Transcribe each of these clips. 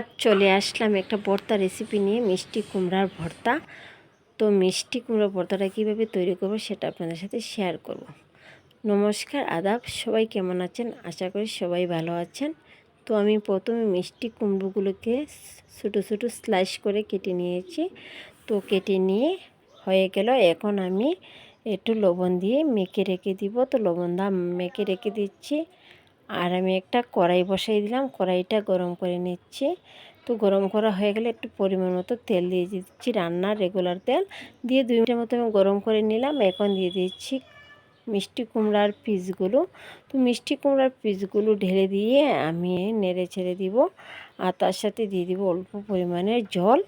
আজ চলে আসলাম একটা ভর্তা রেসিপি নিয়ে, মিষ্টি কুমড়ার ভর্তা। তো মিষ্টি কুমড়ার ভর্তাটা কীভাবে তৈরি করব সেটা আপনাদের সাথে শেয়ার করব। নমস্কার, আদাব, সবাই কেমন আছেন? আশা করি সবাই ভালো আছেন। তো আমি প্রথমে মিষ্টি কুমড়োগুলোকে ছোটো ছোটো স্লাইস করে কেটে নিয়েছি। তো কেটে নিয়ে হয়ে গেল, এখন আমি একটু লবণ দিয়ে মেখে রেখে দিব। তো লবণ দা মেখে রেখে দিচ্ছি। আর আমি একটা কড়াই বসাই দিলাম, কড়াইটা গরম করে নিচ্ছি। তো গরম করা হয়ে গেলে একটু পরিমাণ মতো তেল দিয়ে দিচ্ছি, রান্নার রেগুলার তেল দিয়ে 2 মিনিটের মতো আমি গরম করে নিলাম। এখন দিয়ে দিচ্ছি মিষ্টি কুমড়ার পিসগুলো। তো মিষ্টি কুমড়ার পিসগুলো ঢেলে দিয়ে আমি নেড়ে ছেড়ে দিব। আর তার সাথে দিয়ে দিব অল্প পরিমাণের জল।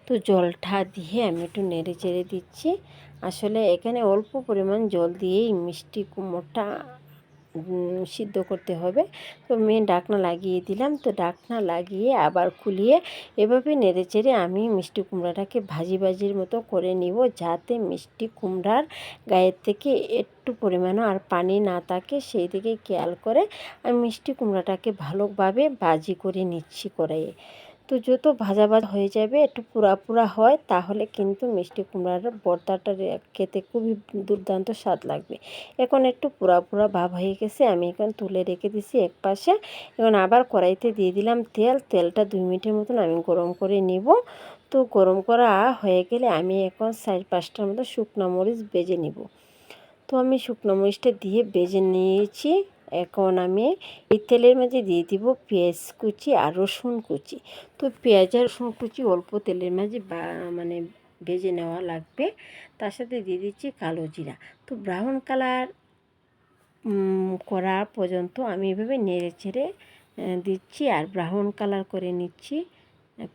তো জলটা দিয়ে আমি একটু নেড়ে চেড়ে দিচ্ছি। আসলে এখানে অল্প পরিমাণ জল দিয়েই মিষ্টি কুমড়োটা সিদ্ধ করতে হবে। তো আমি ঢাকনা লাগিয়ে দিলাম। তো ঢাকনা লাগিয়ে আবার খুলিয়ে এভাবে নেড়েচেড়ে আমি মিষ্টি কুমড়াটাকে ভাজির মতো করে নিব, যাতে মিষ্টি কুমড়ার গায়ের থেকে একটু পরিমাণও আর পানি না থাকে, সেই দিকে খেয়াল করে আমি মিষ্টি কুমড়াটাকে ভালোভাবে ভাজি করে নিচ্ছি কড়াইয়ে। তো যত ভাজা হয়ে যাবে, একটু পুরা হয়, তাহলে কিন্তু মিষ্টি কুমড়ার ভর্তাটা খেতে খুবই দুর্দান্ত স্বাদ লাগবে। এখন একটু পুরা ভাব হয়ে গেছে, আমি এখন তুলে রেখে দিছি এক পাশে। এখন আবার কড়াইতে দিয়ে দিলাম তেলটা 2 মিনিটের মতন আমি গরম করে নিব। তো গরম করা হয়ে গেলে আমি এখন 4-5টার মতো শুকনো মরিচ ভেজে নিব। তো আমি শুকনো মরিচটা দিয়ে ভেজে নিয়েছি। এখন আমি এই তেলের মাঝে দিয়ে দিব পেঁয়াজ কুচি আর রসুন কুচি। তো পেঁয়াজ আর রসুন কুচি অল্প তেলের মাঝে মানে ভেজে নেওয়া লাগবে। তার সাথে দিয়ে দিচ্ছি কালো জিরা। তো ব্রাউন কালার করা পর্যন্ত আমি এভাবে নেড়ে ছেড়ে দিচ্ছি আর ব্রাউন কালার করে নিচ্ছি।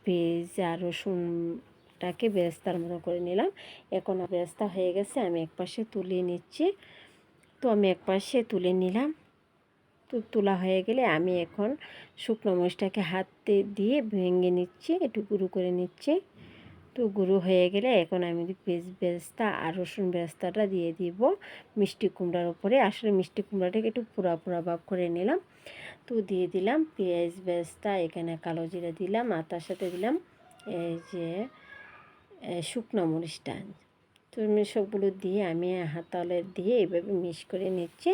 পেঁয়াজ আর রসুনটাকে বেরেস্তার মতো করে নিলাম। এখন বেরেস্তা হয়ে গেছে, আমি একপাশে তুলে নিচ্ছি। তো আমি একপাশে তুলে নিলাম। তো তোলা হয়ে গেলে আমি এখন শুকনো মরিচটাকে হাতে দিয়ে ভেঙে নিচ্ছি, একটু গুঁড়ো করে নিচ্ছি। তো গুঁড়ো হয়ে গেলে এখন আমি পেঁয়াজ বেরেস্তা আর রসুন বেরেস্তাটা দিয়ে দিব মিষ্টি কুমড়ার উপরে। আসলে মিষ্টি কুমড়াটাকে একটু পুরা ভাব করে নিলাম। তো দিয়ে দিলাম পেঁয়াজ বেরেস্তা, এখানে কালো জিরা দিলাম, আর তার সাথে দিলাম এই যে শুকনো মরিচটা। তো সবগুলো দিয়ে আমি হাতালে দিয়ে এইভাবে মিক্স করে নিচ্ছি।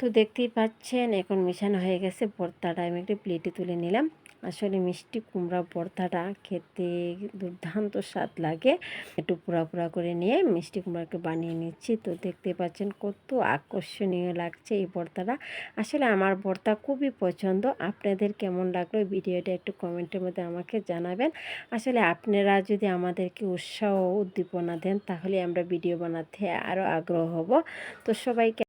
তো দেখতেই পাচ্ছেন এখন মেশানো হয়ে গেছে। ভর্তাটা আমি একটা প্লেটে তুলে নিলাম। আসলে মিষ্টি কুমড়া ভর্তাটা খেতে দুর্দান্ত স্বাদ লাগে। একটু পুরা করে নিয়ে মিষ্টি কুমড়াকে বানিয়ে নিচ্ছি। তো দেখতে পাচ্ছেন কত আকর্ষণীয় লাগছে এই ভর্তাটা। আসলে আমার ভর্তা খুবই পছন্দ। আপনাদের কেমন লাগলো ভিডিওটা একটু কমেন্টের মধ্যে আমাকে জানাবেন। আসলে আপনারা যদি আমাদেরকে উৎসাহ ও উদ্দীপনা দেন, তাহলে আমরা ভিডিও বানাতে আরও আগ্রহ হব। তো সবাইকে